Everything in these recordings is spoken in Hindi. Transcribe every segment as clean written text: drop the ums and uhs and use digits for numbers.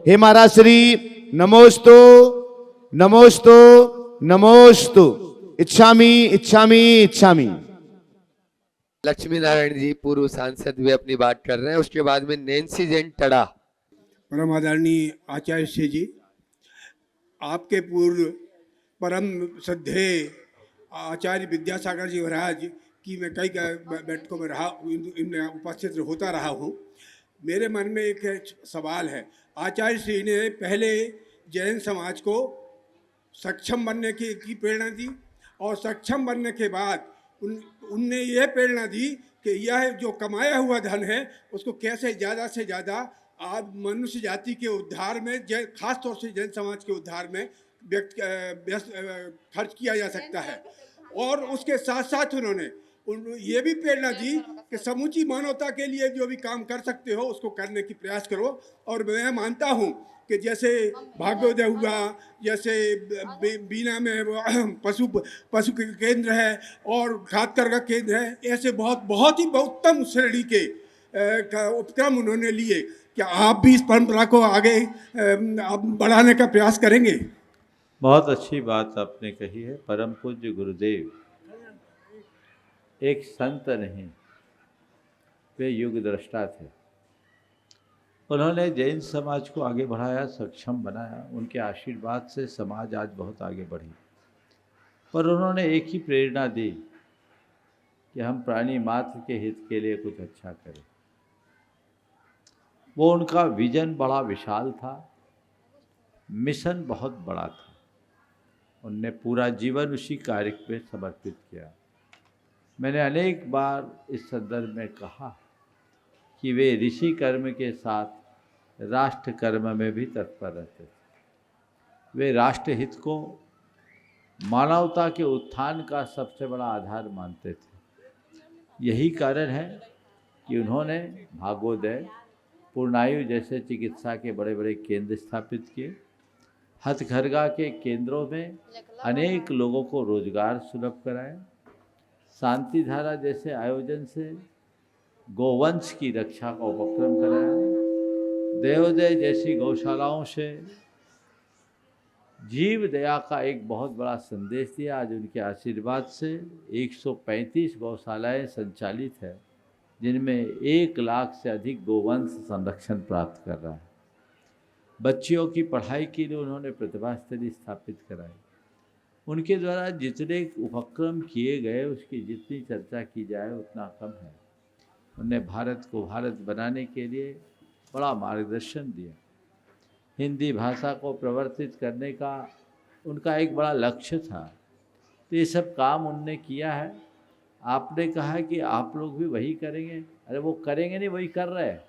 हे महाराज श्री नमोस्तु नमोस्तु नमोस्तु। इच्छामि इच्छामि इच्छामि। लक्ष्मी नारायण जी पूर्व सांसद वे अपनी बात कर रहे हैं, उसके बाद में नैन्सी जैन टड़ा। परम आदरणीय आचार्य श्री जी, आपके पूर्व परम श्रद्धेय आचार्य विद्यासागर जी महाराज की मैं कई बैठकों में रहा, इनमें उपस्थित होता रहा हूँ। मेरे मन में एक सवाल है। आचार्य श्री ने पहले जैन समाज को सक्षम बनने की प्रेरणा दी और सक्षम बनने के बाद उनने ये प्रेरणा दी कि यह जो कमाया हुआ धन है उसको कैसे ज़्यादा से ज़्यादा आज मनुष्य जाति के उद्धार में, खास तौर से जैन समाज के उद्धार में खर्च किया जा सकता है। और उसके साथ साथ उन्होंने ये भी प्रेरणा दी कि समूची मानवता के लिए जो भी काम कर सकते हो उसको करने की प्रयास करो। और मैं मानता हूँ कि जैसे भाग्योदय हुआ, जैसे बीना में पशु केंद्र है और खादकर का केंद्र है, ऐसे बहुत ही उत्तम श्रेणी के उपक्रम उन्होंने लिए। क्या आप भी इस परंपरा को आगे बढ़ाने का प्रयास करेंगे? बहुत अच्छी बात आपने कही है। परम पूज्य गुरुदेव एक संत नहीं, वे युग दृष्टा थे। उन्होंने जैन समाज को आगे बढ़ाया, सक्षम बनाया। उनके आशीर्वाद से समाज आज बहुत आगे बढ़ी। पर उन्होंने एक ही प्रेरणा दी कि हम प्राणी मात्र के हित के लिए कुछ अच्छा करें। वो उनका विजन बड़ा विशाल था, मिशन बहुत बड़ा था। उनने पूरा जीवन उसी कार्य में समर्पित किया। मैंने अनेक बार इस संदर्भ में कहा कि वे ऋषि कर्म के साथ राष्ट्र कर्म में भी तत्पर रहते थे। वे राष्ट्र हित को मानवता के उत्थान का सबसे बड़ा आधार मानते थे। यही कारण है कि उन्होंने भागोदय, पूर्णायु जैसे चिकित्सा के बड़े बड़े केंद्र स्थापित किए। हथकरघा के केंद्रों में अनेक लोगों को रोजगार सुलभ कराए। शांति धारा जैसे आयोजन से गोवंश की रक्षा का उपक्रम कराया। देवोदय जैसी गौशालाओं से जीव दया का एक बहुत बड़ा संदेश दिया। आज उनके आशीर्वाद से 135 गौशालाएं संचालित है, जिनमें 1 लाख से अधिक गोवंश संरक्षण प्राप्त कर रहा है। बच्चियों की पढ़ाई के लिए उन्होंने प्रतिभा स्थली स्थापित कराई। उनके द्वारा जितने उपक्रम किए गए उसकी जितनी चर्चा की जाए उतना कम है। उन्होंने भारत को भारत बनाने के लिए बड़ा मार्गदर्शन दिया। हिंदी भाषा को प्रवर्तित करने का उनका एक बड़ा लक्ष्य था। तो ये सब काम उनने किया है। आपने कहा कि आप लोग भी वही करेंगे। अरे वो करेंगे नहीं, वही कर रहे हैं।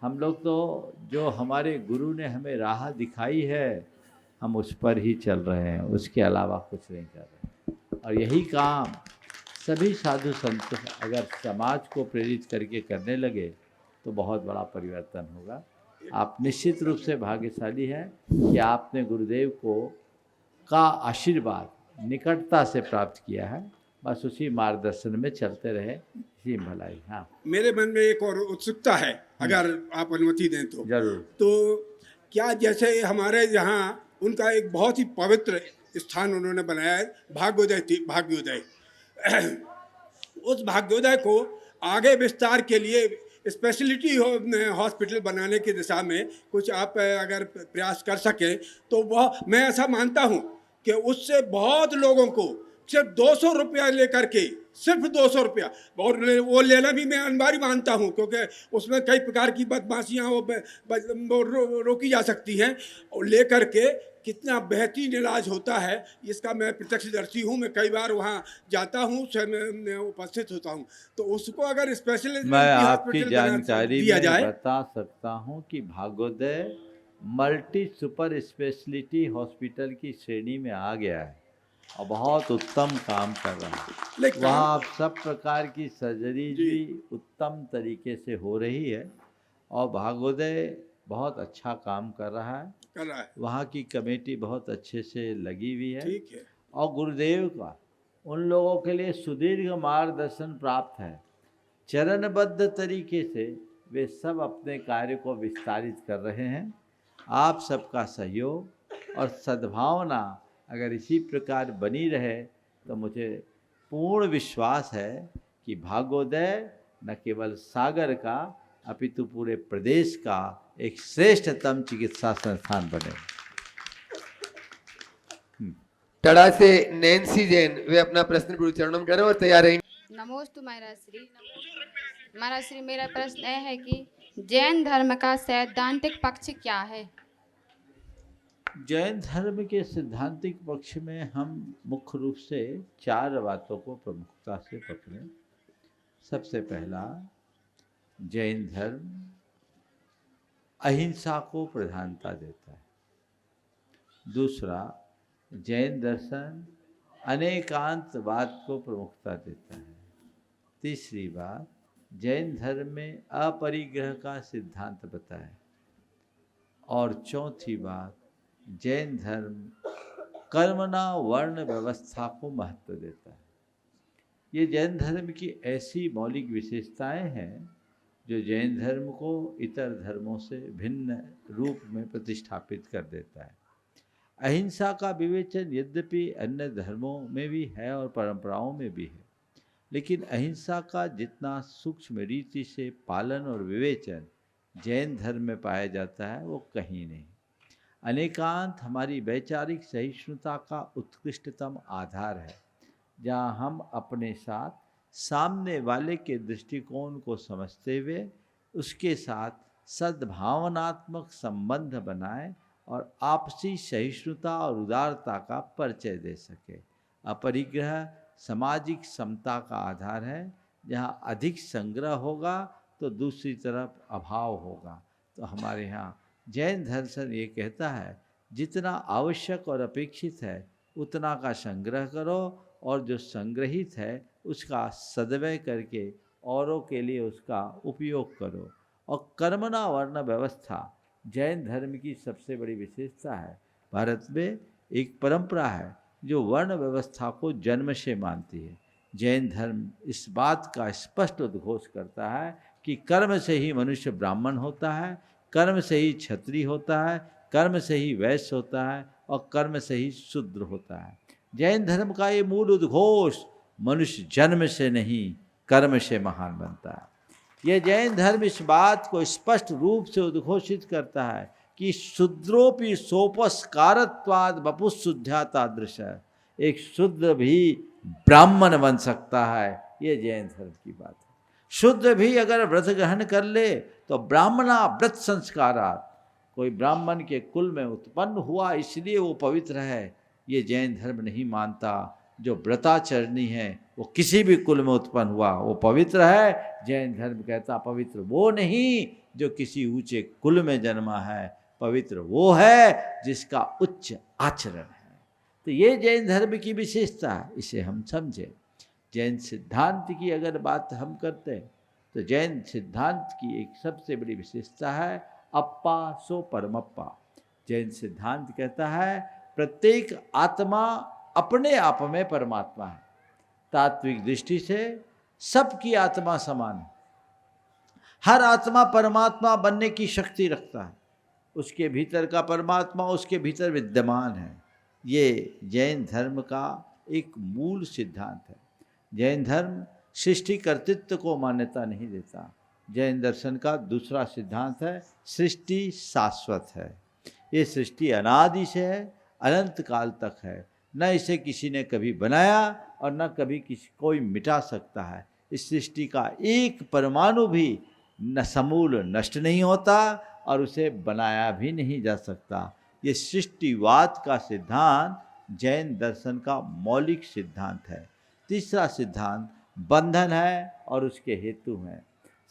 हम लोग तो जो हमारे गुरु ने हमें राह दिखाई है हम उस पर ही चल रहे हैं, उसके अलावा कुछ नहीं कर रहे। और यही काम सभी साधु संत अगर समाज को प्रेरित करके करने लगे तो बहुत बड़ा परिवर्तन होगा। आप निश्चित रूप से भाग्यशाली हैं कि आपने गुरुदेव का आशीर्वाद निकटता से प्राप्त किया है। बस उसी मार्गदर्शन में चलते रहे, इसी भलाई। हाँ, मेरे मन में एक और उत्सुकता है, अगर आप अनुमति दें तो। जरूर। तो क्या जैसे हमारे यहाँ उनका एक बहुत ही पवित्र स्थान उन्होंने बनाया है, भाग्योदय। उस भाग्योदय को आगे विस्तार के लिए स्पेशलिटी हॉस्पिटल बनाने की दिशा में कुछ आप अगर प्रयास कर सकें तो वह, मैं ऐसा मानता हूँ कि उससे बहुत लोगों को सिर्फ 200 रुपया लेकर के, सिर्फ 200 रुपया, और वो लेना भी मैं अनिवार्य मानता हूँ, क्योंकि उसमें कई प्रकार की बदमाशियाँ वो रोकी जा सकती हैं। और लेकर के कितना बेहतरीन इलाज होता है इसका मैं प्रत्यक्षदर्शी हूँ। मैं कई बार वहाँ जाता हूँ, मैं उपस्थित होता हूँ। तो उसको अगर स्पेशल मैं आपकी जानकारी में बता सकता हूँ कि भाग्योदय मल्टी सुपर स्पेशलिटी हॉस्पिटल की श्रेणी में आ गया है और बहुत उत्तम काम कर रहा है। वहाँ आप सब प्रकार की सर्जरी भी उत्तम तरीके से हो रही है और भाग्योदय बहुत अच्छा काम कर रहा है। वहाँ की कमेटी बहुत अच्छे से लगी हुई है। ठीक है। और गुरुदेव का उन लोगों के लिए सुदीर्घ मार्गदर्शन प्राप्त है। चरणबद्ध तरीके से वे सब अपने कार्य को विस्तारित कर रहे हैं आप सबका सहयोग और सद्भावना अगर इसी प्रकार बनी रहे तो मुझे पूर्ण विश्वास है कि भाग्योदय न केवल सागर का अपितु पूरे प्रदेश का एक श्रेष्ठतम चिकित्सा संस्थान बने। टड़ा से नैन्सी जैन, वे अपना प्रश्न गुरु चरणों में करें और तैयार रहें। नमोस्तु महाराज श्री, मेरा प्रश्न यह है कि जैन धर्म का सैद्धांतिक पक्ष क्या है? जैन धर्म के सिद्धांतिक पक्ष में हम मुख्य रूप से 4 बातों को प्रमुखता से पकड़ें। सबसे पहला, जैन धर्म अहिंसा को प्रधानता देता है। दूसरा, जैन दर्शन अनेकांतवाद को प्रमुखता देता है। तीसरी बात, जैन धर्म में अपरिग्रह का सिद्धांत बताया। और चौथी बात, जैन धर्म कर्मणा वर्ण व्यवस्था को महत्व देता है। ये जैन धर्म की ऐसी मौलिक विशेषताएं हैं जो जैन धर्म को इतर धर्मों से भिन्न रूप में प्रतिष्ठापित कर देता है। अहिंसा का विवेचन यद्यपि अन्य धर्मों में भी है और परंपराओं में भी है, लेकिन अहिंसा का जितना सूक्ष्म रीति से पालन और विवेचन जैन धर्म में पाया जाता है वो कहीं नहीं। अनेकांत हमारी वैचारिक सहिष्णुता का उत्कृष्टतम आधार है, जहाँ हम अपने साथ सामने वाले के दृष्टिकोण को समझते हुए उसके साथ सद्भावनात्मक संबंध बनाएं और आपसी सहिष्णुता और उदारता का परिचय दे सके। अपरिग्रह सामाजिक समता का आधार है। जहाँ अधिक संग्रह होगा तो दूसरी तरफ अभाव होगा। तो हमारे यहाँ जैन दर्शन ये कहता है जितना आवश्यक और अपेक्षित है उतना का संग्रह करो और जो संग्रहित है उसका सद्व्यय करके औरों के लिए उसका उपयोग करो। और कर्मणा वर्ण व्यवस्था जैन धर्म की सबसे बड़ी विशेषता है। भारत में एक परंपरा है जो वर्ण व्यवस्था को जन्म से मानती है। जैन धर्म इस बात का स्पष्ट उद्घोष करता है कि कर्म से ही मनुष्य ब्राह्मण होता है, कर्म से ही क्षत्रिय होता है, कर्म से ही वैश्य होता है और कर्म से ही शूद्र होता है। जैन धर्म का ये मूल उद्घोष मनुष्य जन्म से नहीं कर्म से महान बनता है। यह जैन धर्म इस बात को स्पष्ट रूप से उद्घोषित करता है कि शूद्रोपि सोपस्कारत्वाद वपुशुद्ध्या तादृश, एक शूद्र भी ब्राह्मण बन सकता है। ये जैन धर्म की बात है। शूद्र भी अगर व्रत ग्रहण कर ले तो ब्राह्मणा व्रत संस्कारात, कोई ब्राह्मण के कुल में उत्पन्न हुआ इसलिए वो पवित्र है, ये जैन धर्म नहीं मानता। जो व्रताचरणी है वो किसी भी कुल में उत्पन्न हुआ वो पवित्र है। जैन धर्म कहता पवित्र वो नहीं जो किसी ऊंचे कुल में जन्मा है, पवित्र वो है जिसका उच्च आचरण है। तो ये जैन धर्म की विशेषता है, इसे हम समझें। जैन सिद्धांत की अगर बात हम करते हैं तो जैन सिद्धांत की एक सबसे बड़ी विशेषता है अप्पा सो परमप्पा। जैन सिद्धांत कहता है प्रत्येक आत्मा अपने आप में परमात्मा है। तात्विक दृष्टि से सबकी आत्मा समान है। हर आत्मा परमात्मा बनने की शक्ति रखता है। उसके भीतर का परमात्मा उसके भीतर विद्यमान है। ये जैन धर्म का एक मूल सिद्धांत है। जैन धर्म सृष्टि कर्तृत्व को मान्यता नहीं देता। जैन दर्शन का दूसरा सिद्धांत है सृष्टि शाश्वत है। ये सृष्टि अनादि से है, अनंत काल तक है। न इसे किसी ने कभी बनाया और न कभी किसी कोई मिटा सकता है। इस सृष्टि का एक परमाणु भी न समूल नष्ट नहीं होता और उसे बनाया भी नहीं जा सकता। ये सृष्टिवाद का सिद्धांत जैन दर्शन का मौलिक सिद्धांत है। तीसरा सिद्धांत बंधन है और उसके हेतु हैं।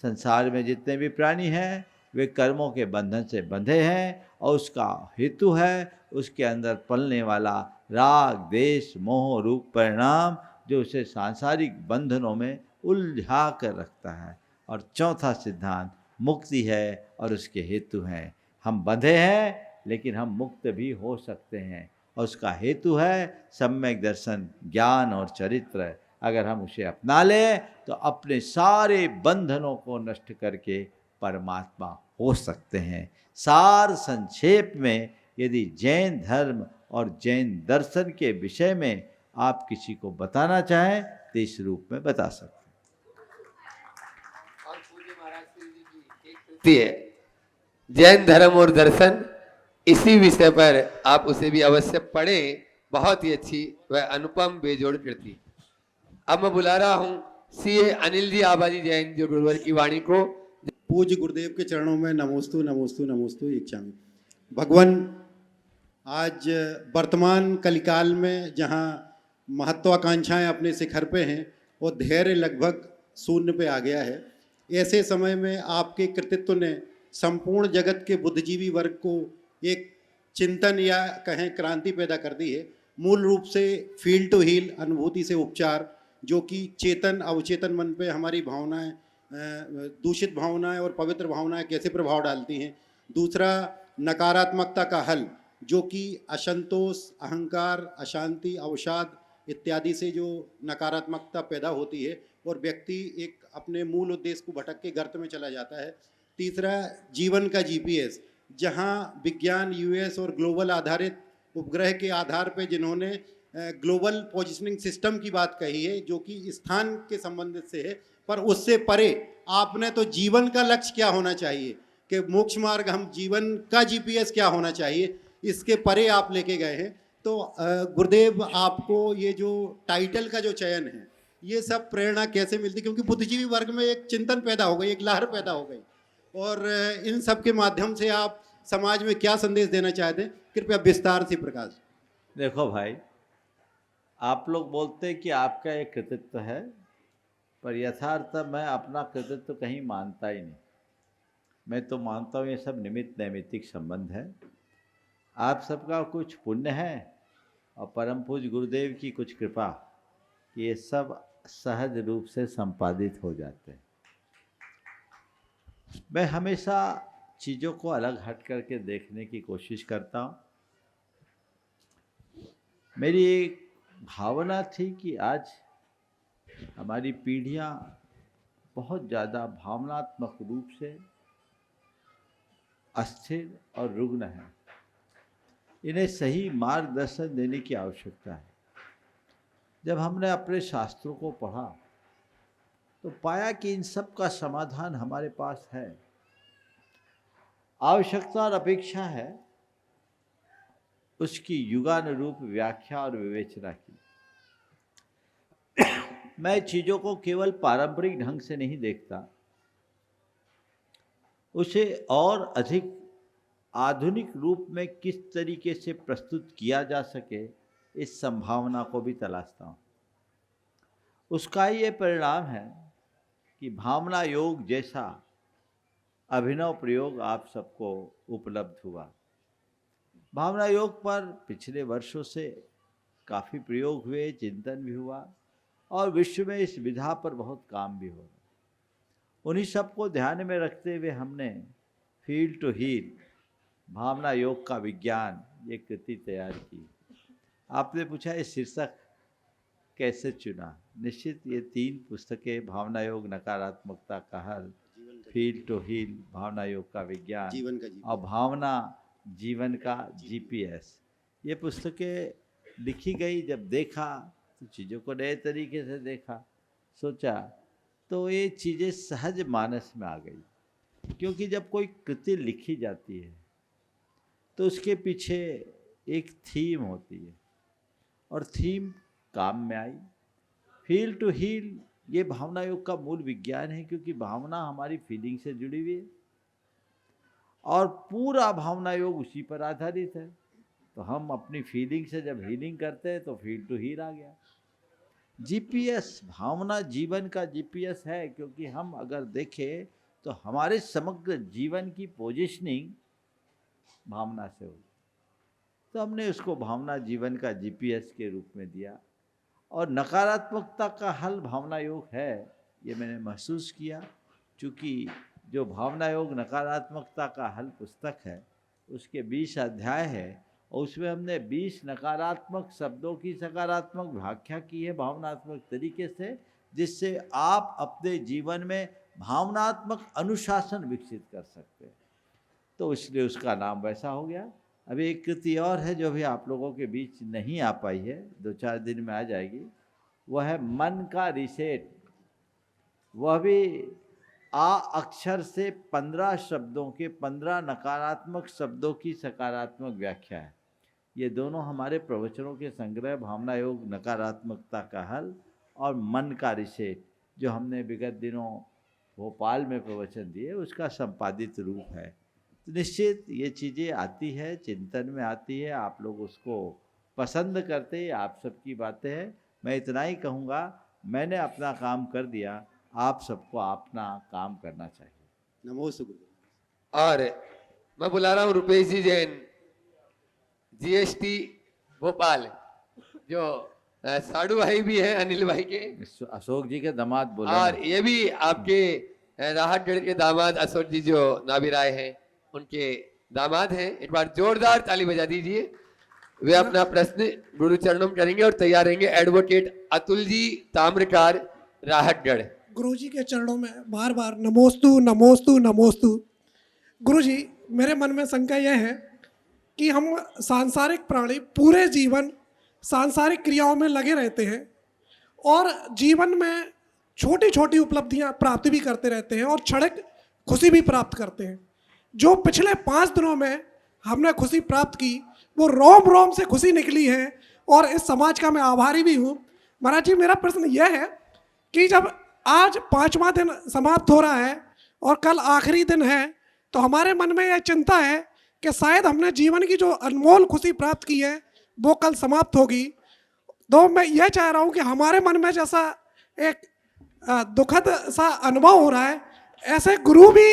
संसार में जितने भी प्राणी हैं वे कर्मों के बंधन से बंधे हैं और उसका हेतु है उसके अंदर पलने वाला राग द्वेष मोह रूप परिणाम जो उसे सांसारिक बंधनों में उलझा कर रखता है। और चौथा सिद्धांत मुक्ति है और उसके हेतु हैं। हम बंधे हैं लेकिन हम मुक्त भी हो सकते हैं और उसका हेतु है सम्यक दर्शन ज्ञान और चरित्र। अगर हम उसे अपना लें तो अपने सारे बंधनों को नष्ट करके परमात्मा हो सकते हैं। सार संक्षेप में यदि जैन धर्म और जैन दर्शन के विषय में आप किसी को बताना चाहें तो इस रूप में बता सकते हैं। और पूज्य महाराज श्री जी की एक कृति है जैन धर्म और दर्शन, इसी विषय पर आप उसे भी अवश्य पढ़ें, बहुत ही अच्छी वह अनुपम बेजोड़ कृति। अब मैं बुला रहा हूँ सीए अनिल जी आबादी जैन जो गुरुवर की वाणी को। पूज्य गुरुदेव के चरणों में नमोस्तु नमोस्तु नमोस्तु इच्छामि। भगवान, आज वर्तमान कलिकाल में जहाँ महत्वाकांक्षाएं अपने शिखर पे हैं और धैर्य लगभग शून्य पे आ गया है, ऐसे समय में आपके कृतित्व ने संपूर्ण जगत के बुद्धिजीवी वर्ग को एक चिंतन या कहें क्रांति पैदा कर दी है। मूल रूप से फील टू हील, अनुभूति से उपचार, जो कि चेतन अवचेतन मन पे हमारी भावनाएं, दूषित भावनाएं और पवित्र भावनाएं कैसे प्रभाव डालती हैं। दूसरा, नकारात्मकता का हल, जो कि असंतोष, अहंकार, अशांति, अवसाद इत्यादि से जो नकारात्मकता पैदा होती है और व्यक्ति एक अपने मूल उद्देश्य को भटक के गर्त में चला जाता है। तीसरा, जीवन का जीपीएस, जहां विज्ञान, यूएस और ग्लोबल आधारित उपग्रह के आधार पर जिन्होंने ग्लोबल पोजिशनिंग सिस्टम की बात कही है, जो कि स्थान के संबंधित से है, पर उससे परे आपने तो जीवन का लक्ष्य क्या होना चाहिए, कि मोक्ष मार्ग, हम जीवन का जीपीएस क्या होना चाहिए, इसके परे आप लेके गए हैं। तो गुरुदेव, आपको ये जो टाइटल का जो चयन है, ये सब प्रेरणा कैसे मिलती? क्योंकि बुद्धिजीवी वर्ग में एक चिंतन पैदा हो गई, एक लहर पैदा हो गई, और इन सब के माध्यम से आप समाज में क्या संदेश देना चाहते हैं? कृपया विस्तार से प्रकाश। देखो भाई, आप लोग बोलते हैं कि आपका एक कृतित्व है, पर यथार्थ मैं अपना कृतित्व कहीं मानता ही नहीं। मैं तो मानता हूँ ये सब निमित्त नैमित्तिक संबंध है। आप सबका कुछ पुण्य है और परम पूज्य गुरुदेव की कुछ कृपा, ये सब सहज रूप से संपादित हो जाते हैं। मैं हमेशा चीज़ों को अलग हट करके देखने की कोशिश करता हूँ। मेरी एक भावना थी कि आज हमारी पीढ़ियाँ बहुत ज़्यादा भावनात्मक रूप से अस्थिर और रुग्ण हैं। इन्हें सही मार्गदर्शन देने की आवश्यकता है। जब हमने अपने शास्त्रों को पढ़ा तो पाया कि इन सब का समाधान हमारे पास है। आवश्यकता और अपेक्षा है उसकी युगानुरूप व्याख्या और विवेचना की। मैं चीज़ों को केवल पारंपरिक ढंग से नहीं देखता, उसे और अधिक आधुनिक रूप में किस तरीके से प्रस्तुत किया जा सके, इस संभावना को भी तलाशता हूँ। उसका ये परिणाम है कि भावना योग जैसा अभिनव प्रयोग आप सबको उपलब्ध हुआ। भावना योग पर पिछले वर्षों से काफ़ी प्रयोग हुए, चिंतन भी हुआ और विश्व में इस विधा पर बहुत काम भी हो रहा। उन्हीं सबको ध्यान में रखते हुए हमने फील टू हील, भावना योग का विज्ञान, ये कृति तैयार की। आपने पूछा ये शीर्षक कैसे चुना? निश्चित ये 3 पुस्तकें, भावना योग, नकारात्मकता का हल, फील टू हील, भावना योग का विज्ञान, जीवन का और भावना जीवन का जीपीएस, ये पुस्तकें लिखी गई। जब देखा तो चीज़ों को नए तरीके से देखा, सोचा, तो ये चीज़ें सहज मानस में आ गई। क्योंकि जब कोई कृति लिखी जाती है तो उसके पीछे एक थीम होती है और थीम काम में आई। फील टू हील ये भावना योग का मूल विज्ञान है, क्योंकि भावना हमारी फीलिंग से जुड़ी हुई है और पूरा भावना योग उसी पर आधारित है। तो हम अपनी फीलिंग से जब हीलिंग करते हैं तो फील टू हील आ गया। जीपीएस, भावना जीवन का जीपीएस है, क्योंकि हम अगर देखें तो हमारे समग्र जीवन की पोजीशनिंग भावना से हुई। तो हमने उसको भावना जीवन का जीपीएस के रूप में दिया। और नकारात्मकता का हल भावना योग है, ये मैंने महसूस किया। चूँकि जो भावना योग नकारात्मकता का हल पुस्तक है उसके 20 अध्याय है और उसमें हमने 20 नकारात्मक शब्दों की सकारात्मक व्याख्या की है भावनात्मक तरीके से, जिससे आप अपने जीवन में भावनात्मक अनुशासन विकसित कर सकते हैं। तो इसलिए उसका नाम वैसा हो गया। अभी एक कृति और है जो भी आप लोगों के बीच नहीं आ पाई है, 2-4 दिन में आ जाएगी, वह है मन का रिसेट। वह भी आ अक्षर से 15 शब्दों के 15 नकारात्मक शब्दों की सकारात्मक व्याख्या है। ये दोनों हमारे प्रवचनों के संग्रह भावना योग नकारात्मकता का हल और मन का रिसेट जो हमने विगत दिनों भोपाल में प्रवचन दिए उसका संपादित रूप है। तो निश्चित ये चीज़ें आती है, चिंतन में आती है, आप लोग उसको पसंद करते हैं, आप सबकी बातें हैं। मैं इतना ही कहूँगा, मैंने अपना काम कर दिया, आप सबको अपना काम करना चाहिए। नमोस्तु गुरुदेव। और मैं बुला रहा हूँ रुपेश जी जैन, जीएसटी भोपाल, जो साडू भाई भी हैं अनिल भाई के, अशोक जी के दामाद बोले और ये भी आपके राहतगढ़ के दामाद अशोक जी जो नाबी राय हैं उनके दामाद हैं। एक बार जोरदार ताली बजा दीजिए। वे अपना प्रश्न गुरु चरणों में करेंगे और तैयार रहेंगे। एडवोकेट अतुल जी ताम्रकार, राहतगढ़। गुरुजी के चरणों में बार बार नमोस्तु नमोस्तु नमोस्तु। गुरुजी, मेरे मन में शंका यह है कि हम सांसारिक प्राणी पूरे जीवन सांसारिक क्रियाओं में लगे रहते हैं और जीवन में छोटी छोटी उपलब्धियां प्राप्त भी करते रहते हैं और क्षणिक खुशी भी प्राप्त करते हैं। जो पिछले 5 दिनों में हमने खुशी प्राप्त की वो रोम रोम से खुशी निकली है और इस समाज का मैं आभारी भी हूँ। महाराज जी, मेरा प्रश्न यह है कि जब आज 5वां दिन समाप्त हो रहा है और कल आखिरी दिन है, तो हमारे मन में यह चिंता है कि शायद हमने जीवन की जो अनमोल खुशी प्राप्त की है वो कल समाप्त होगी। तो मैं यह चाह रहा हूँ कि हमारे मन में जैसा एक दुखद सा अनुभव हो रहा है, ऐसे गुरु भी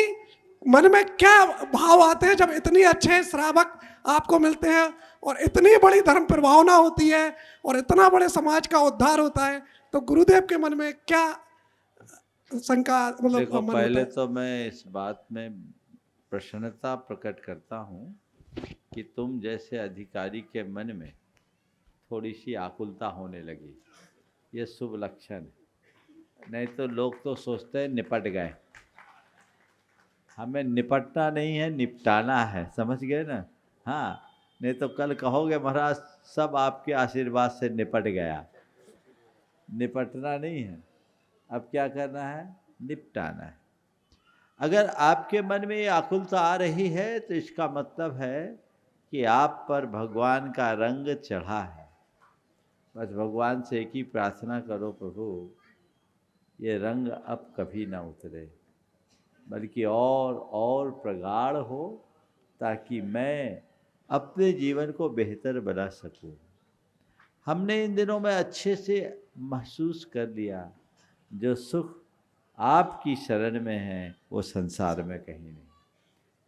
मन में क्या भाव आते हैं जब इतनी अच्छे श्रावक आपको मिलते हैं और इतनी बड़ी धर्म प्रभावना होती है और इतना बड़े समाज का उद्धार होता है, तो गुरुदेव के मन में क्या शंका मतलब? देखो, पहले तो मैं इस बात में प्रसन्नता प्रकट करता हूँ कि तुम जैसे अधिकारी के मन में थोड़ी सी आकुलता होने लगी, ये शुभ लक्षण है। नहीं तो लोग तो सोचते हैं निपट गए। हमें निपटना नहीं है, निपटाना है, समझ गए ना? हाँ, नहीं तो कल कहोगे महाराज सब आपके आशीर्वाद से निपट गया। निपटना नहीं है, अब क्या करना है? निपटाना है। अगर आपके मन में ये आकुलता आ रही है तो इसका मतलब है कि आप पर भगवान का रंग चढ़ा है। बस भगवान से एक ही प्रार्थना करो, प्रभु ये रंग अब कभी ना उतरे, बल्कि और प्रगाढ़ हो, ताकि मैं अपने जीवन को बेहतर बना सकूं। हमने इन दिनों में अच्छे से महसूस कर लिया, जो सुख आपकी शरण में है वो संसार में कहीं नहीं।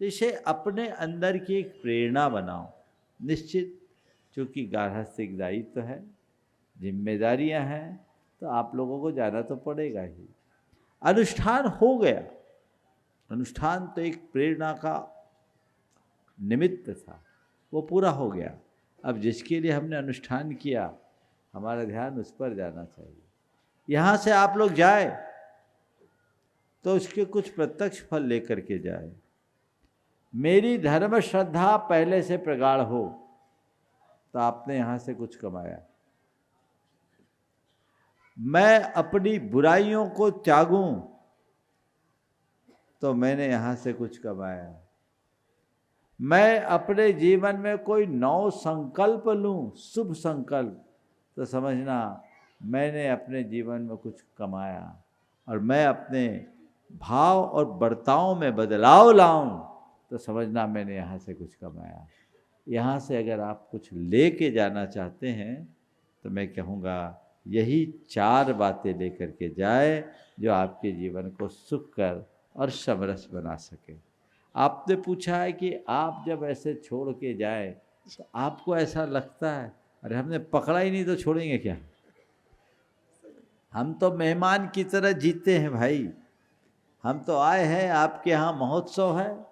तो इसे अपने अंदर की एक प्रेरणा बनाओ। निश्चित चूँकि गार्हस्थ्यिक दायित्व है, जिम्मेदारियां हैं, तो आप लोगों को जाना तो पड़ेगा ही। अनुष्ठान हो गया, अनुष्ठान तो एक प्रेरणा का निमित्त था, वो पूरा हो गया। अब जिसके लिए हमने अनुष्ठान किया, हमारा ध्यान उस पर जाना चाहिए। यहाँ से आप लोग जाए तो उसके कुछ प्रत्यक्ष फल लेकर के जाए। मेरी धर्म श्रद्धा पहले से प्रगाढ़ हो तो आपने यहाँ से कुछ कमाया। मैं अपनी बुराइयों को त्यागूं तो मैंने यहाँ से कुछ कमाया। मैं अपने जीवन में कोई नौ संकल्प लूं, शुभ संकल्प, तो समझना मैंने अपने जीवन में कुछ कमाया। और मैं अपने भाव और बर्ताव में बदलाव लाऊं तो समझना मैंने यहाँ से कुछ कमाया। यहाँ से अगर आप कुछ लेके जाना चाहते हैं तो मैं कहूँगा यही 4 बातें लेकर के जाए जो आपके जीवन को सुखकर और समरस बना सके। आपने पूछा है कि आप जब ऐसे छोड़ के जाए तो आपको ऐसा लगता है अरे हमने पकड़ा ही नहीं तो छोड़ेंगे क्या? हम तो मेहमान की तरह जीते हैं भाई। हम तो आए हैं, आपके यहाँ महोत्सव है,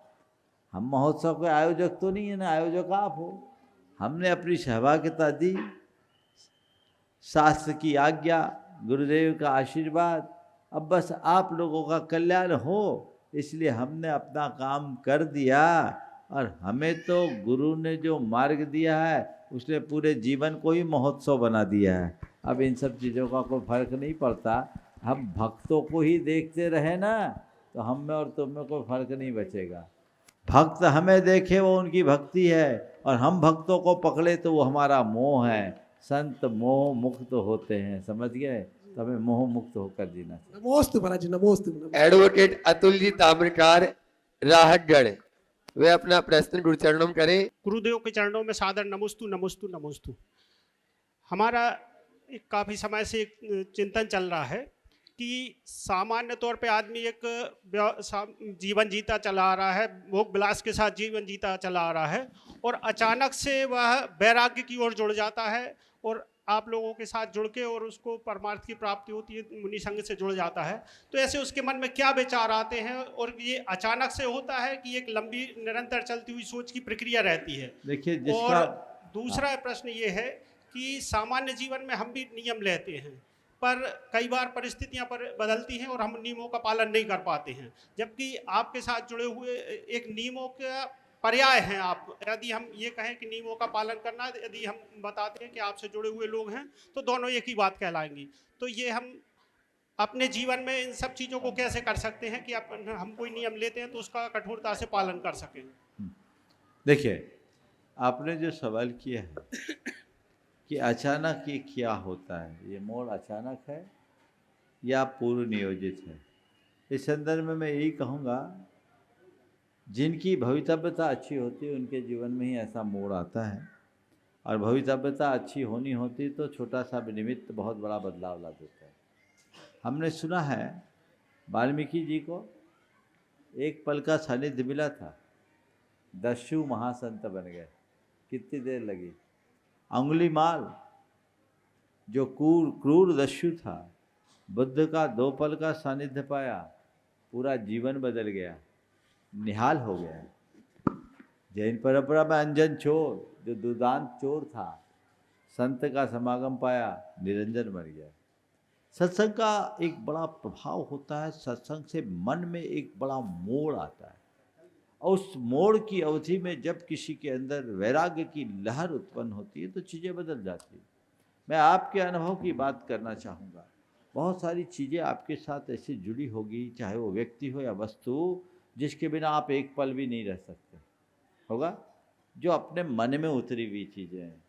हम महोत्सव के आयोजक तो नहीं है ना, आयोजक आप हो। हमने अपनी सहभागिता दी, शास्त्र की आज्ञा, गुरुदेव का आशीर्वाद, अब बस आप लोगों का कल्याण हो, इसलिए हमने अपना काम कर दिया। और हमें तो गुरु ने जो मार्ग दिया है उसने पूरे जीवन को ही महोत्सव बना दिया है। अब इन सब चीज़ों का कोई फर्क नहीं पड़ता। हम भक्तों को ही देखते रहे ना तो हम में और तुम में कोई फर्क नहीं बचेगा। भक्त हमें देखे वो उनकी भक्ति है, और हम भक्तों को पकड़े तो वो हमारा मोह है। संत मोह मुक्त होते हैं, समझ गए? तो हमें मोह मुक्त होकर जीना चाहिए। नमोस्तु महाराज जी, नमोस्तु, नमोस्तु। एडवोकेट अतुल जी ताम्रकार, राहतगढ़, वे अपना प्रश्न गुरुचरणों में करें। गुरुदेव के चरणों में सादर नमोस्तु नमोस्तु नमोस्तु। हमारा एक काफ़ी समय से एक चिंतन चल रहा है कि सामान्य तौर पे आदमी एक जीवन जीता चला आ रहा है, भोग विलास के साथ जीवन जीता चला आ रहा है, और अचानक से वह वैराग्य की ओर जुड़ जाता है और आप लोगों के साथ जुड़ के और उसको परमार्थ की प्राप्ति होती है, मुनि संघ से जुड़ जाता है। तो ऐसे उसके मन में क्या विचार आते हैं, और ये अचानक से होता है कि एक लंबी निरंतर चलती हुई सोच की प्रक्रिया रहती है? देखिए, और जिसका दूसरा प्रश्न ये है कि सामान्य जीवन में हम भी नियम लेते हैं, पर कई बार परिस्थितियां बदलती हैं और हम नियमों का पालन नहीं कर पाते हैं, जबकि आपके साथ जुड़े हुए एक नियमों का पर्याय हैं आप। यदि हम ये कहें कि नियमों का पालन करना, यदि हम बताते हैं कि आपसे जुड़े हुए लोग हैं, तो दोनों एक ही बात कहलाएंगी। तो ये हम अपने जीवन में इन सब चीज़ों को कैसे कर सकते हैं कि हम कोई नियम लेते हैं तो उसका कठोरता से पालन कर सकें? देखिए, आपने जो सवाल किया है कि अचानक ये क्या होता है, ये मोड़ अचानक है या पूर्व नियोजित है, इस संदर्भ में मैं यही कहूँगा, जिनकी भवितव्यता अच्छी होती है उनके जीवन में ही ऐसा मोड़ आता है, और भवितव्यता अच्छी होनी होती तो छोटा सा निमित्त बहुत बड़ा बदलाव ला देता है। हमने सुना है वाल्मीकि जी को एक पल का सानिध्य मिला था, दस्यु महासंत बन गए। कितनी देर लगी? अंगुलीमाल जो क्रूर दस्यु था, बुद्ध का 2 पल का सानिध्य पाया, पूरा जीवन बदल गया, निहाल हो गया। जैन परंपरा में अंजन चोर जो दुदांत चोर था, संत का समागम पाया, निरंजन बन गया। सत्संग का एक बड़ा प्रभाव होता है, सत्संग से मन में एक बड़ा मोड़ आता है, और उस मोड़ की अवधि में जब किसी के अंदर वैराग्य की लहर उत्पन्न होती है तो चीज़ें बदल जाती हैं। मैं आपके अनुभव की बात करना चाहूँगा। बहुत सारी चीज़ें आपके साथ ऐसी जुड़ी होगी, चाहे वो व्यक्ति हो या वस्तु, जिसके बिना आप एक पल भी नहीं रह सकते, होगा? जो अपने मन में उतरी हुई चीज़ें हैं,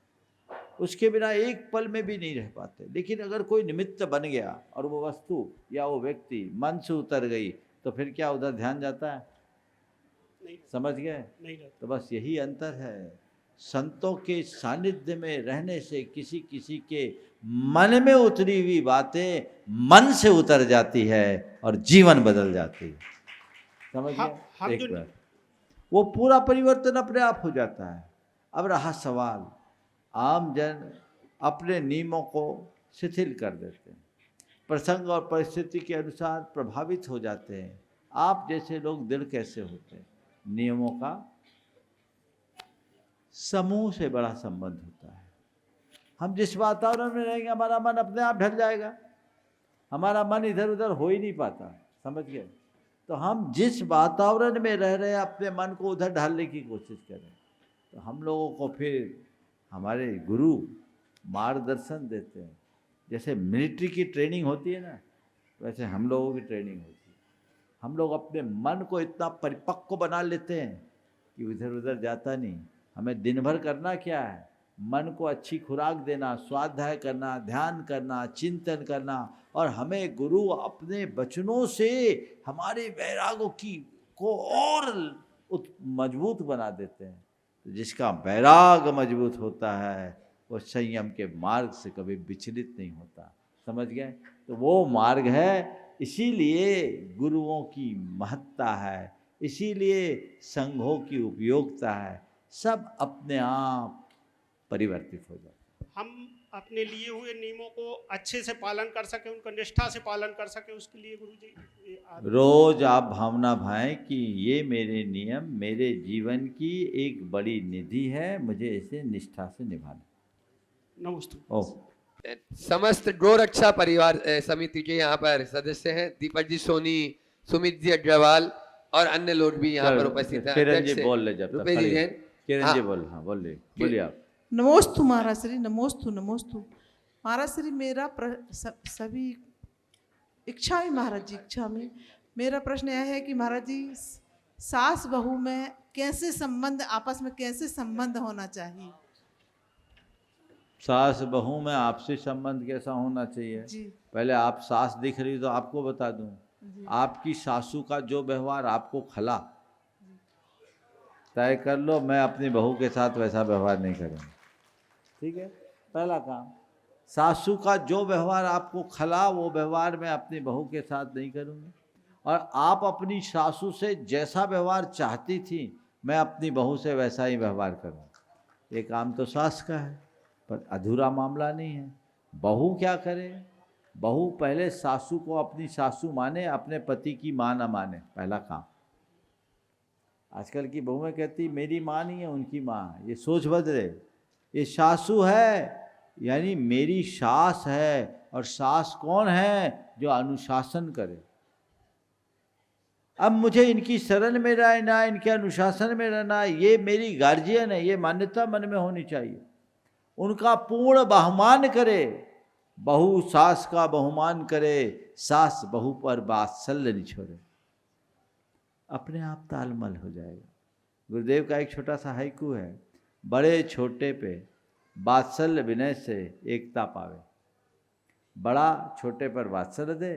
उसके बिना एक पल में भी नहीं रह पाते। लेकिन अगर कोई निमित्त बन गया और वो वस्तु या वो व्यक्ति मन से उतर गई, तो फिर क्या उधर ध्यान जाता है? नहीं। समझ गए? नहीं। तो बस यही अंतर है। संतों के सानिध्य में रहने से किसी किसी के मन में उतरी हुई बातें मन से उतर जाती है और जीवन बदल जाती है। समझ गए? एक बार वो पूरा परिवर्तन अपने आप हो जाता है। अब रहा सवाल, आम जन अपने नियमों को शिथिल कर देते हैं, प्रसंग और परिस्थिति के अनुसार प्रभावित हो जाते हैं। आप जैसे लोग दृढ़ कैसे होते हैं? नियमों का समूह से बड़ा संबंध होता है। हम जिस वातावरण में रहेंगे हमारा मन अपने आप ढल जाएगा। हमारा मन इधर उधर हो ही नहीं पाता, समझ गए? तो हम जिस वातावरण में रह रहे हैं अपने मन को उधर ढालने की कोशिश करें, तो हम लोगों को फिर हमारे गुरु मार्गदर्शन देते हैं। जैसे मिलिट्री की ट्रेनिंग होती है ना, वैसे हम लोगों की ट्रेनिंग होती है। हम लोग अपने मन को इतना परिपक्व बना लेते हैं कि इधर उधर जाता नहीं। हमें दिन भर करना क्या है? मन को अच्छी खुराक देना, स्वाध्याय करना, ध्यान करना, चिंतन करना, और हमें गुरु अपने वचनों से हमारे वैरागों को और मजबूत बना देते हैं। तो जिसका वैराग मजबूत होता है वो संयम के मार्ग से कभी विचलित नहीं होता। समझ गए? तो वो मार्ग है। इसीलिए गुरुओं की महत्ता है, इसीलिए संघों की उपयोगिता है। सब अपने आप परिवर्तित हो जाते। हम अपने लिए हुए नियमों को अच्छे से पालन कर सकें, उनका निष्ठा से पालन कर सकें, उसके लिए गुरुजी रोज आप भावना भाएं कि ये मेरे नियम मेरे जीवन की एक बड़ी निधि है, मुझे इसे निष्ठा से निभाना। नमस्ते। ओह। समस्त गोरक्षा परिवार समिति के यहाँ पर सदस्य हैं, दीपक जी सोनी, सुमित जी अग्रवाल और अन्य लोग भी यहाँ पर उपस्थित हैं। किरण जी अध्यक्ष बोल ले जब तक रुपेश जी खड़ी है। जैन। किरण हाँ। जी बोल, हाँ बोलिए, बोलिए आप। नमोस्तु महाराज श्री, नमोस्तु नमोस्तु महाराज श्री। मेरा सभी इच्छा ही महाराज जी, इच्छा में मेरा प्रश्न यह है कि महाराज जी सास बहू में कैसे संबंध, आपस में कैसे संबंध होना चाहिए? सास बहू में आपसी संबंध कैसा होना चाहिए? जी। पहले आप सास दिख रही तो आपको बता दूं, आपकी सासू का जो व्यवहार आपको खला, तय कर लो मैं अपनी बहू के साथ वैसा व्यवहार नहीं करूँगा। ठीक है, पहला काम। सासू का जो व्यवहार आपको खला वो व्यवहार मैं अपनी बहू के साथ नहीं करूँगी, और आप अपनी सासू से जैसा व्यवहार चाहती थी मैं अपनी बहू से वैसा ही व्यवहार करूँगा। ये काम तो सास का है, पर अधूरा मामला नहीं है। बहू क्या करे? बहू पहले सासू को अपनी सासू माने, अपने पति की माँ न माने, पहला काम। आजकल की बहुएं कहती मेरी माँ नहीं है उनकी माँ, ये सोच बदले। ये सासू है यानी मेरी सास है, और सास कौन है? जो अनुशासन करे। अब मुझे इनकी शरण में रहना, इनके अनुशासन में रहना, ये मेरी गार्जियन है, ये मान्यता मन में होनी चाहिए। उनका पूर्ण बहुमान करे, बहू सास का बहुमान करे, सास बहू पर वात्सल्य निछोड़े, अपने आप तालमल हो जाएगा। गुरुदेव का एक छोटा सा हाइकू है, बड़े छोटे पे वात्सल्य विनय से एकता पावे। बड़ा छोटे पर वात्सल्य दे,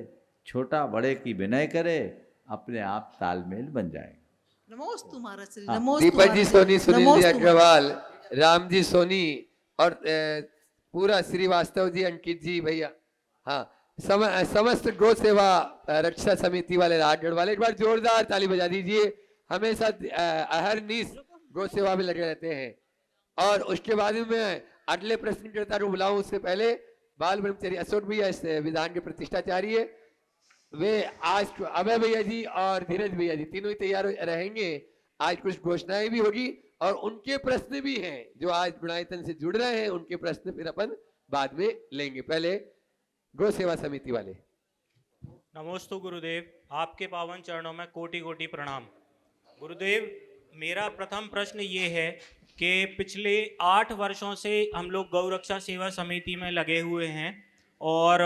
छोटा बड़े की विनय करे, अपने आप तालमेल बन जाएगा। नमोस्तु महाराज श्री, हाँ। नमोस्तु दीपक जी महाराज सोनी, श्री, सुनील जी नमोस्तु अग्रवाल, राम जी सोनी और पूरा श्रीवास्तव जी, अंकित जी भैया, हाँ, समस्त गौ सेवा रक्षा समिति वाले, राजगढ़ वाले, एक बार जोरदार ताली बजा दीजिए। हमेशा अहरनीश गौ सेवा में लगे रहते हैं। और उसके बाद में मैं अगले प्रश्नकर्ता को बुलाऊं, उससे पहले बाल ब्रह्मचारी अशोक भैया इस विधान के प्रतिष्ठाचार्य है, वे आज अभय भैया जी और धीरज भैया जी तीनों ही तैयार रहेंगे। आज कुछ घोषणाएं भी होगी और उनके प्रश्न भी हैं जो आज गुणायतन से जुड़ रहे हैं, उनके प्रश्न फिर अपन बाद में लेंगे। पहले गौ सेवा समिति वाले। नमोस्तु गुरुदेव, आपके पावन चरणों में कोटि कोटि प्रणाम। गुरुदेव, मेरा प्रथम प्रश्न ये है कि पिछले 8 वर्षों से हम लोग गौरक्षा सेवा समिति में लगे हुए हैं, और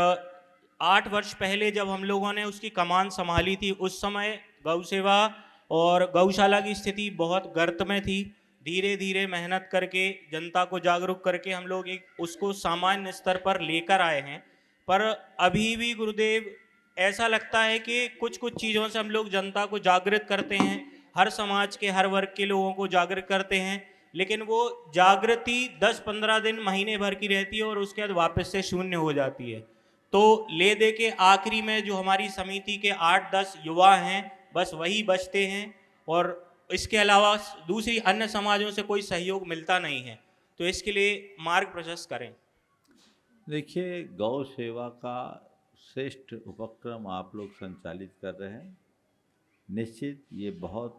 8 वर्ष पहले जब हम लोगों ने उसकी कमान संभाली थी, उस समय गौ सेवा और गौशाला की स्थिति बहुत गर्त में थी। धीरे धीरे मेहनत करके, जनता को जागरूक करके हम लोग एक उसको सामान्य स्तर पर लेकर आए हैं। पर अभी भी गुरुदेव ऐसा लगता है कि कुछ कुछ चीज़ों से हम लोग जनता को जागृत करते हैं, हर समाज के हर वर्ग के लोगों को जागृत करते हैं, लेकिन वो जागृति 10-15 दिन, महीने भर की रहती है और उसके बाद वापस से शून्य हो जाती है। तो ले दे के आखिरी में जो हमारी समिति के 8-10 युवा हैं, बस वही बचते हैं, और इसके अलावा दूसरी अन्य समाजों से कोई सहयोग मिलता नहीं है। तो इसके लिए मार्ग प्रशस्त करें। देखिए, गौ सेवा का श्रेष्ठ उपक्रम आप लोग संचालित कर रहे हैं। निश्चित ये बहुत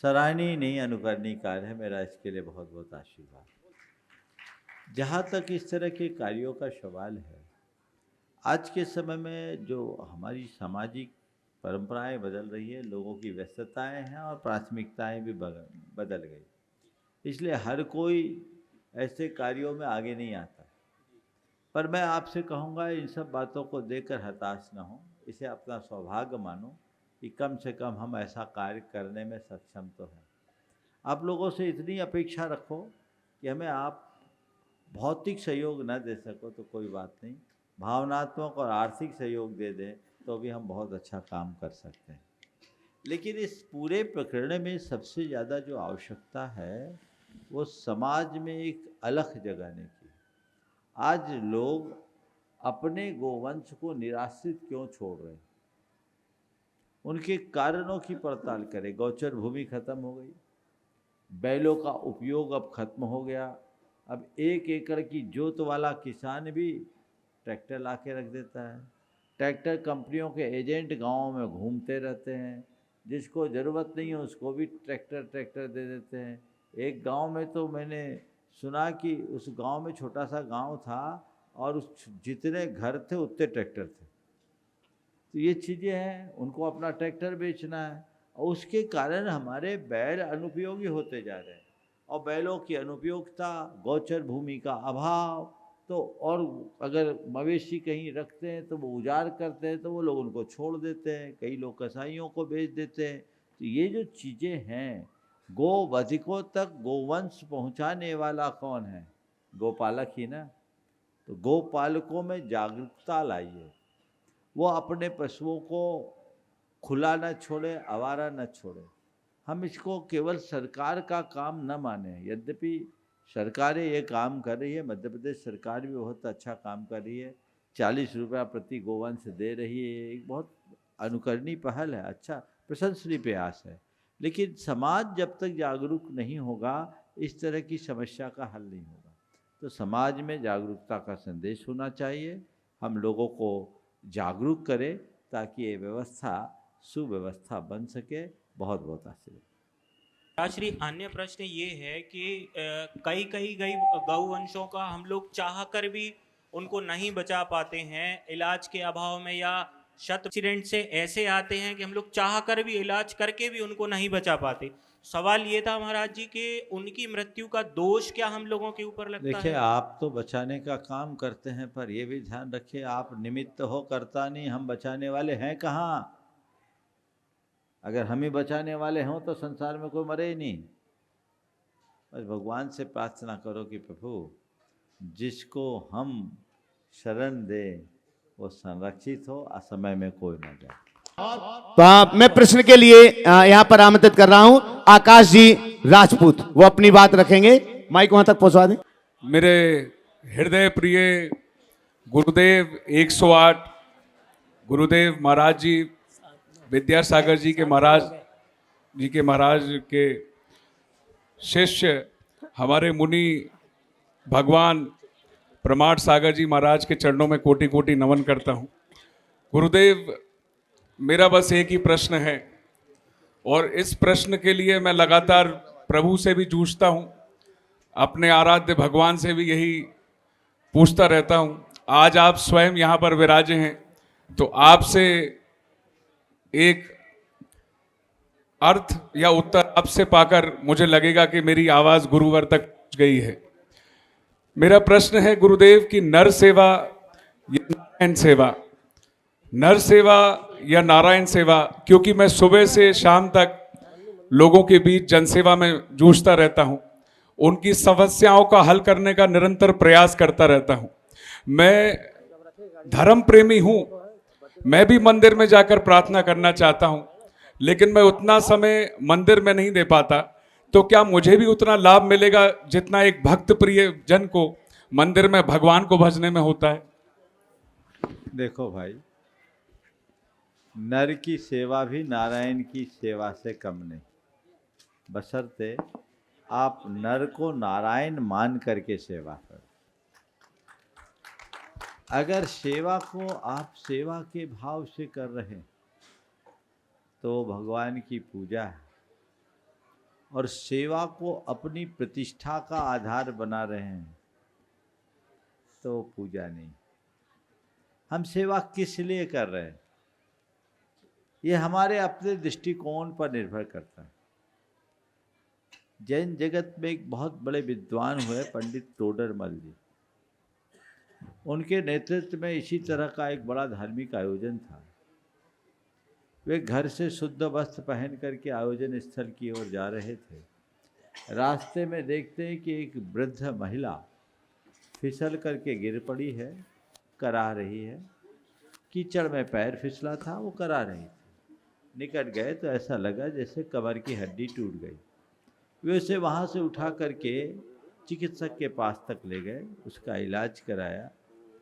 सराहनीय नहीं, अनुकरणीय कार्य है। मेरा इसके लिए बहुत बहुत आशीर्वाद। जहाँ तक इस तरह के कार्यों का सवाल है, आज के समय में जो हमारी सामाजिक परंपराएं बदल रही है, लोगों की व्यस्तताएं हैं और प्राथमिकताएं भी बदल गई, इसलिए हर कोई ऐसे कार्यों में आगे नहीं आता। पर मैं आपसे कहूँगा, इन सब बातों को देखकर हताश न हो, इसे अपना सौभाग्य मानो कि कम से कम हम ऐसा कार्य करने में सक्षम तो हैं। आप लोगों से इतनी अपेक्षा रखो कि हमें आप भौतिक सहयोग न दे सको तो कोई बात नहीं, भावनात्मक और आर्थिक सहयोग दे दें तो भी हम बहुत अच्छा काम कर सकते हैं। लेकिन इस पूरे प्रकरण में सबसे ज़्यादा जो आवश्यकता है वो समाज में एक अलख जगाने की। आज लोग अपने गोवंश को निराश्रित क्यों छोड़ रहे हैं, उनके कारणों की पड़ताल करें। गौचर भूमि खत्म हो गई, बैलों का उपयोग अब खत्म हो गया। अब 1 एकड़ की जोत वाला किसान भी ट्रैक्टर ला के रख देता है। ट्रैक्टर कंपनियों के एजेंट गाँव में घूमते रहते हैं, जिसको ज़रूरत नहीं है उसको भी ट्रैक्टर दे देते हैं। एक गांव में तो मैंने सुना कि उस गांव में छोटा सा गांव था और उस जितने घर थे उतने ट्रैक्टर थे। तो ये चीज़ें हैं, उनको अपना ट्रैक्टर बेचना है और उसके कारण हमारे बैल अनुपयोगी होते जा रहे हैं। और बैलों की अनुपयोगिता, गोचर भूमि का अभाव, तो और अगर मवेशी कहीं रखते हैं तो वो उजाड़ करते हैं तो वो लोग उनको छोड़ देते हैं, कई लोग कसाईयों को बेच देते हैं। तो ये जो चीज़ें हैं, गोवधिकों तक गोवंश पहुंचाने वाला कौन है? गोपालक ही ना। तो गोपालकों में जागरूकता लाइए, वो अपने पशुओं को खुला न छोड़े, आवारा न छोड़े। हम इसको केवल सरकार का काम न माने, यद्यपि सरकारें ये काम कर रही है, मध्य प्रदेश सरकार भी बहुत अच्छा काम कर रही है, 40 रुपया प्रति गोवंश दे रही है, एक बहुत अनुकरणीय पहल है, अच्छा प्रशंसनीय प्रयास है। लेकिन समाज जब तक जागरूक नहीं होगा, इस तरह की समस्या का हल नहीं होगा। तो समाज में जागरूकता का संदेश होना चाहिए, हम लोगों को जागरूक करें ताकि ये व्यवस्था सुव्यवस्था बन सके। बहुत बहुत आशीर्वाद। श्री अन्य प्रश्न ये है कि कई गौवंशों का हम लोग चाह कर भी उनको नहीं बचा पाते हैं इलाज के अभाव में, या शत एक्सीडेंट से ऐसे आते हैं कि हम लोग चाह कर भी इलाज करके भी उनको नहीं बचा पाते। सवाल ये था महाराज जी कि उनकी मृत्यु का दोष क्या हम लोगों के ऊपर लगता है? देखिए, आप तो बचाने का काम करते हैं, पर ये भी ध्यान रखिए, आप निमित्त हो, करता नहीं। हम बचाने वाले हैं कहाँ? अगर हम ही बचाने वाले हों तो संसार में कोई मरे ही नहीं। बस भगवान से प्रार्थना करो कि प्रभु जिसको हम शरण दें वो संरक्षित हो, असमय में कोई न जाए। तो मैं प्रश्न के लिए यहाँ पर आमंत्रित कर रहा हूँ आकाश जी राजपूत, वो अपनी बात रखेंगे, माइक वहां तक पहुंचवा दें। मेरे हृदय प्रिय गुरुदेव 108 गुरुदेव महाराज जी, विद्यासागर जी के महाराज के शिष्य हमारे मुनि भगवान प्रमाण सागर जी महाराज के चरणों में कोटि कोटि नमन करता हूँ। गुरुदेव, मेरा बस एक ही प्रश्न है और इस प्रश्न के लिए मैं लगातार प्रभु से भी जूझता हूँ, अपने आराध्य भगवान से भी यही पूछता रहता हूँ। आज आप स्वयं यहाँ पर विराजे हैं, तो आपसे एक अर्थ या उत्तर आपसे पाकर मुझे लगेगा कि मेरी आवाज़ गुरुवर तक पहुँच गई है। मेरा प्रश्न है गुरुदेव कि नर सेवा या नारायण सेवा, नर सेवा या नारायण सेवा, क्योंकि मैं सुबह से शाम तक लोगों के बीच जनसेवा में जूझता रहता हूं, उनकी समस्याओं का हल करने का निरंतर प्रयास करता रहता हूं। मैं धर्म प्रेमी हूं, मैं भी मंदिर में जाकर प्रार्थना करना चाहता हूं, लेकिन मैं उतना समय मंदिर में नहीं दे पाता। तो क्या मुझे भी उतना लाभ मिलेगा जितना एक भक्त प्रिय जन को मंदिर में भगवान को भजने में होता है? देखो भाई, नर की सेवा भी नारायण की सेवा से कम नहीं, बशर्ते आप नर को नारायण मान करके सेवा करें। अगर सेवा को आप सेवा के भाव से कर रहे हैं तो भगवान की पूजा है, और सेवा को अपनी प्रतिष्ठा का आधार बना रहे हैं तो पूजा नहीं। हम सेवा किस लिए कर रहे हैं, ये हमारे अपने दृष्टिकोण पर निर्भर करता है। जैन जगत में एक बहुत बड़े विद्वान हुए पंडित टोडरमल जी, उनके नेतृत्व में इसी तरह का एक बड़ा धार्मिक आयोजन था। वे घर से शुद्ध वस्त्र पहन करके आयोजन स्थल की ओर जा रहे थे। रास्ते में देखते हैं कि एक वृद्ध महिला फिसल करके गिर पड़ी है, करा रही है, कीचड़ में पैर फिसला था, वो करा रही थी। निकट गए तो ऐसा लगा जैसे कमर की हड्डी टूट गई। वे उसे वहाँ से उठा करके चिकित्सक के पास तक ले गए, उसका इलाज कराया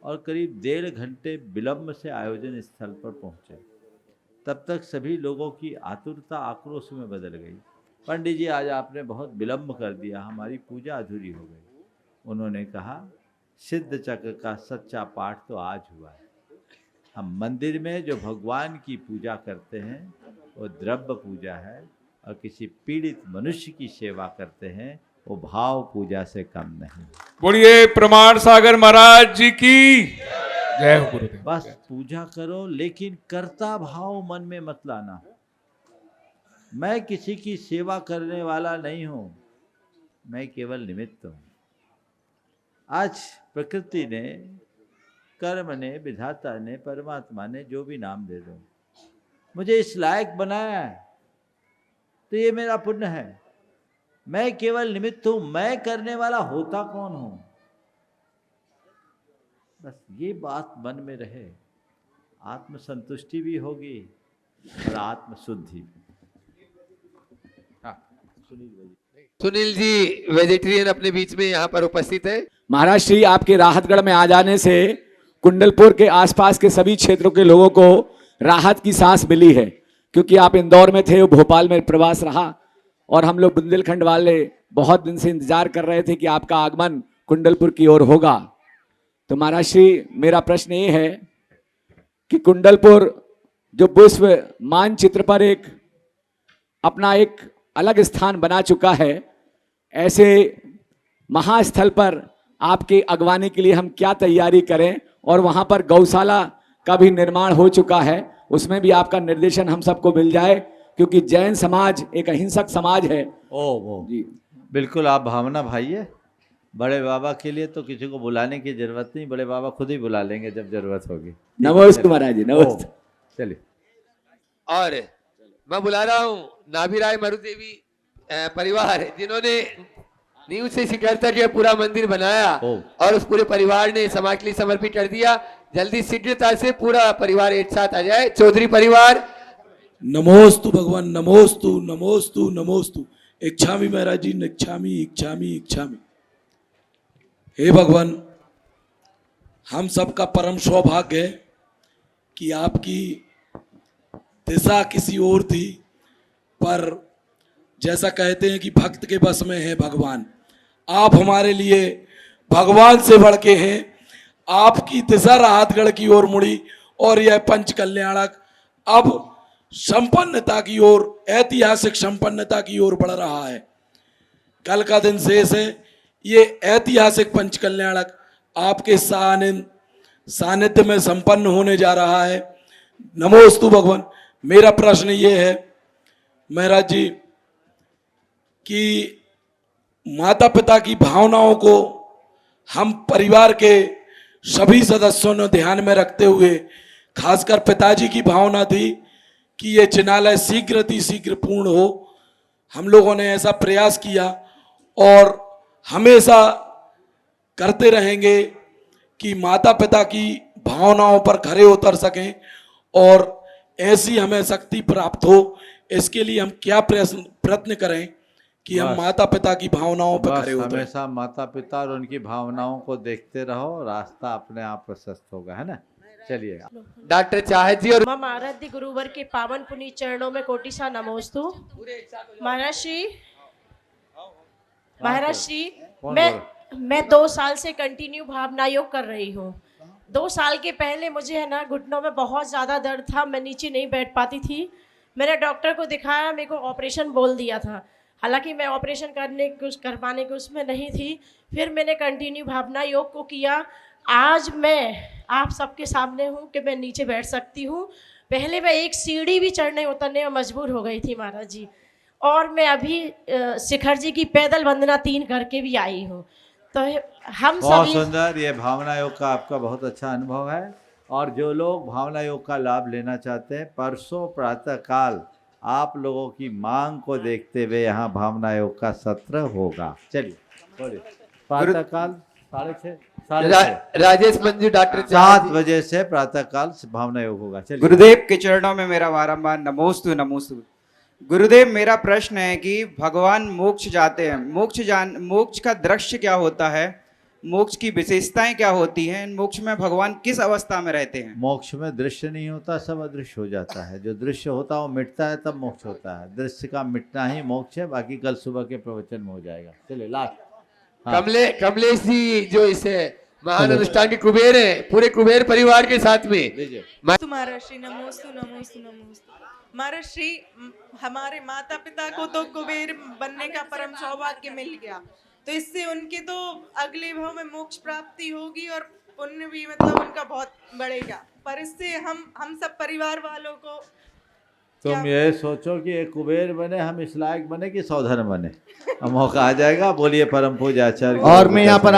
और करीब 1.5 घंटे विलम्ब से आयोजन स्थल पर पहुँचे। तब तक सभी लोगों की आतुरता आक्रोश में बदल गई। पंडित जी, आज आपने बहुत विलम्ब कर दिया, हमारी पूजा अधूरी हो गई। उन्होंने कहा, सिद्ध चक्र का सच्चा पाठ तो आज हुआ है। हम मंदिर में जो भगवान की पूजा करते हैं वो द्रव्य पूजा है, और किसी पीड़ित मनुष्य की सेवा करते हैं वो भाव पूजा से कम नहीं। बोलिए प्रमाण सागर महाराज जी की जय हो गुरुदेव। बस पूजा करो, लेकिन कर्ता भाव मन में मत लाना। मैं किसी की सेवा करने वाला नहीं हूं, मैं केवल निमित्त हूं। आज प्रकृति ने, कर्म ने, विधाता ने, परमात्मा ने, जो भी नाम दे दो, मुझे इस लायक बनाया है, तो ये मेरा पुण्य है। मैं केवल निमित्त हूं, मैं करने वाला होता कौन हूं। बस ये बात मन में रहे, आत्म संतुष्टि भी होगी और आत्म शुद्धि भी। सुनील जी वेजिटेरियन अपने बीच में यहाँ पर उपस्थित है। महाराज श्री, आपके राहतगढ़ में आ जाने से कुंडलपुर के आसपास के सभी क्षेत्रों के लोगों को राहत की सांस मिली है, क्योंकि आप इंदौर में थे, भोपाल में प्रवास रहा, और हम लोग बुंदेलखंड वाले बहुत दिन से इंतजार कर रहे थे कि आपका आगमन कुंडलपुर की ओर होगा। तो महाराज श्री, मेरा प्रश्न ये है कि कुंडलपुर जो विश्व मानचित्र पर एक अपना एक अलग स्थान बना चुका है, ऐसे महास्थल पर आपके अगवानी के लिए हम क्या तैयारी करें, और वहां पर गौशाला का भी निर्माण हो चुका है, उसमें भी आपका निर्देशन हम सबको मिल जाए, क्योंकि जैन समाज एक अहिंसक समाज है। वो जी बिल्कुल, आप भावना भाई है। बड़े बाबा के लिए तो किसी को बुलाने की जरूरत नहीं, बड़े बाबा खुद ही बुला लेंगे जब जरूरत होगी। नमस्ते महाराज जी, नमस्ते। चलिए, और मैं बुला रहा हूँ नाभिराय मरुदेवी परिवार, जिन्होंने नींव से शिखर तक ये पूरा मंदिर बनाया और उस पूरे परिवार ने समाज के लिए समर्पित कर दिया। जल्दी शीघ्रता से पूरा परिवार एक साथ आ जाए। चौधरी परिवार। नमोस्तु भगवान, नमोस्तु नमोस्तु नमोस्तु। इच्छामि महाराज जी, इच्छामि इच्छामि इच्छामि। हे भगवान, हम सबका परम सौभाग्य है कि आपकी दिशा किसी और थी, पर जैसा कहते हैं कि भक्त के बस में है भगवान, आप हमारे लिए भगवान से बढ़ के हैं। आपकी दिशा राहतगढ़ की ओर मुड़ी और यह पंच कल्याणक अब संपन्नता की ओर, ऐतिहासिक संपन्नता की ओर बढ़ रहा है। कल का दिन शेष है, ये ऐतिहासिक पंच कल्याणक आपके सानिध्य में संपन्न होने जा रहा है। नमोस्तु भगवान। मेरा प्रश्न ये है महाराज जी कि माता पिता की भावनाओं को हम परिवार के सभी सदस्यों ने ध्यान में रखते हुए, खासकर पिताजी की भावना थी कि ये जिनालय शीघ्र पूर्ण हो। हम लोगों ने ऐसा प्रयास किया और हमेशा करते रहेंगे कि माता पिता की भावनाओं पर खरे उतर सकें और ऐसी हमें शक्ति प्राप्त हो। इसके लिए हम क्या प्रयत्न करें कि हम माता पिता की भावनाओं पर खरे उतरें। हमेशा माता पिता और उनकी भावनाओं को देखते रहो, रास्ता अपने आप प्रशस्त होगा, है ना। चलिए डॉक्टर चाहत जी और मम आराध्य गुरुवर के पावन पुनीत चरणों में कोटिसा नमोस्तु। महाराज श्री, मैं 2 साल से कंटिन्यू भावना योग कर रही हूँ। 2 साल के पहले मुझे है ना घुटनों में बहुत ज़्यादा दर्द था, मैं नीचे नहीं बैठ पाती थी। मैंने डॉक्टर को दिखाया, मेरे को ऑपरेशन बोल दिया था, हालांकि मैं ऑपरेशन करवाने के उसमें नहीं थी। फिर मैंने कंटिन्यू भावना योग को किया। आज मैं आप सबके सामने हूँ कि मैं नीचे बैठ सकती हूँ। पहले मैं एक सीढ़ी भी चढ़ने उतरने में मजबूर हो गई थी महाराज जी, और मैं अभी शिखर जी की पैदल वंदना 3 करके भी आई हूँ। तो हम बहुत सभी सुंदर, ये भावना योग का आपका बहुत अच्छा अनुभव है। और जो लोग भावना योग का लाभ लेना चाहते हैं, परसों प्रातः काल आप लोगों की मांग को देखते हुए यहाँ भावना योग का सत्र होगा। चलिए प्रातः काल 6:30 राजेश मंजू डॉक्टर 7 बजे से प्रातः काल भावना योग होगा। चलिए गुरुदेव के चरणों में मेरा बारंबार नमोस्तु नमोस्तु। गुरुदेव, मेरा प्रश्न है कि भगवान मोक्ष जाते हैं, मोक्ष का दृश्य क्या होता है, मोक्ष की विशेषताएं क्या होती हैं, मोक्ष में भगवान किस अवस्था में रहते हैं? मोक्ष में दृश्य नहीं होता, सब अदृश्य हो जाता है। जो दृश्य होता है वो मिटता है, तब मोक्ष होता है। दृश्य का मिटना ही मोक्ष है, बाकी कल सुबह के प्रवचन में हो जाएगा। चलिए लास्ट। हाँ। कमलेश जी जो इस महान अनुष्ठान के कुबेर हैं, पूरे कुबेर परिवार के साथ में। तुम्हारा श्री नमोस्तु नमोस्तु नमोस्तु। महर्षि हमारे माता पिता को तो कुबेर बनने का परम सौभाग्य मिल गया, तो इससे उनके तो अगले भाव में मोक्ष प्राप्ति होगी और पुण्य भी मतलब उनका बहुत बढ़ेगा, पर इससे हम सब परिवार वालों को तुम ये सोचो कि एक कुबेर बने, हम इस लायक बने कि सौधन बने। अब मौका आ जाएगा। बोलिए परम पूज्य आचार्य। और मैं यहाँ पर